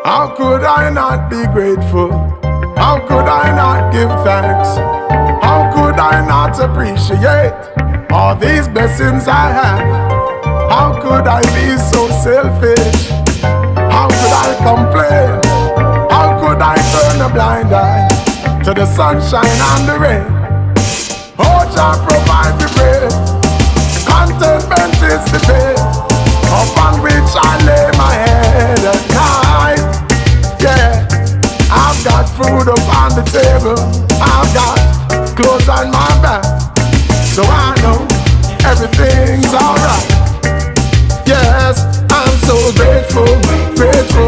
How could I not be grateful? How could I not give thanks? How could I not appreciate all these blessings I have? How could I be so selfish? How could I complain? How could I turn a blind eye to the sunshine and the rain? Oh, Jah provide the bread. Contentment is the bed upon which I lay my head at night. Yeah, I've got food up on the table, I've got clothes on my back, so I know everything's alright. Yes, I'm so grateful, grateful.